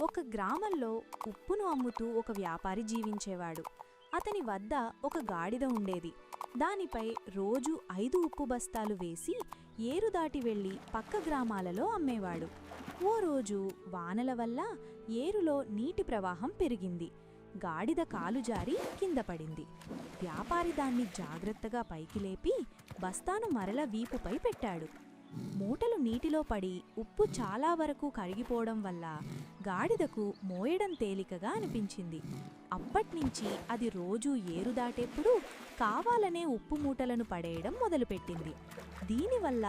ఒక గ్రామంలో ఉప్పును అమ్ముతూ ఒక వ్యాపారి జీవించేవాడు. అతని వద్ద ఒక గాడిద ఉండేది. దానిపై రోజు 5 ఉప్పు బస్తాలు వేసి ఏరు దాటి వెళ్లి పక్క గ్రామాలలో అమ్మేవాడు. ఓ రోజు వానల వల్ల ఏరులో నీటి ప్రవాహం పెరిగింది. గాడిద కాలు జారి కింద పడింది. వ్యాపారి దాన్ని జాగ్రత్తగా పైకి లేపి బస్తాను మరల వీపుపై పెట్టాడు. మూటలు నీటిలో పడి ఉప్పు చాలా వరకు కరిగిపోవడం వల్ల గాడిదకు మోయడం తేలికగా అనిపించింది. అప్పట్నుంచి అది రోజూ ఏరు దాటేప్పుడు కావాలనే ఉప్పు మూటలను పడేయడం మొదలుపెట్టింది. దీనివల్ల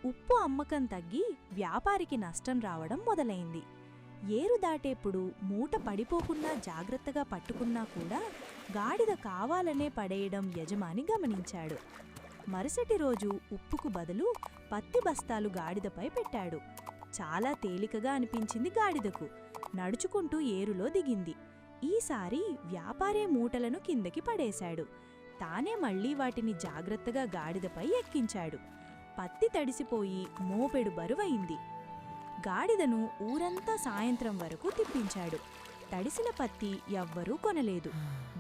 ఉప్పు అమ్మకం తగ్గి వ్యాపారికి నష్టం రావడం మొదలైంది. ఏరు దాటేప్పుడు మూట పడిపోకుండా జాగ్రత్తగా పట్టుకున్నా కూడా గాడిద కావాలనే పడేయడం యజమాని గమనించాడు. మరుసటి రోజు ఉప్పుకు బదులు పత్తి బస్తాలు గాడిదపై పెట్టాడు. చాలా తేలికగా అనిపించింది గాడిదకు. నడుచుకుంటూ ఏరులో దిగింది. ఈసారి వ్యాపారే మూటలను కిందకి పడేశాడు. తానే మళ్లీ వాటిని జాగ్రత్తగా గాడిదపై ఎక్కించాడు. పత్తి తడిసిపోయి మోపెడు బరువైంది. గాడిదను ఊరంతా సాయంత్రం వరకు తిప్పించాడు. తడిసిన పత్తి ఎవ్వరూ కొనలేదు.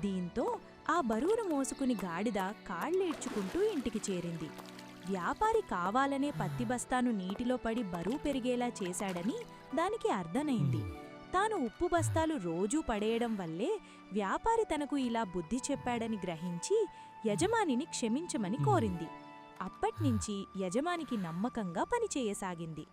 దీంతో ఆ బరువును మోసుకుని గాడిద కాళ్ళేడ్చుకుంటూ ఇంటికి చేరింది. వ్యాపారి కావాలనే పత్తి బస్తాను నీటిలో పడి బరువు పెరిగేలా చేశాడని దానికి అర్థమైంది. తాను ఉప్పు బస్తాలు రోజూ పడేయడం వల్లే వ్యాపారి తనకు ఇలా బుద్ధి చెప్పాడని గ్రహించి యజమానిని క్షమించమని కోరింది. అప్పట్నుంచి యజమానికి నమ్మకంగా పనిచేయసాగింది.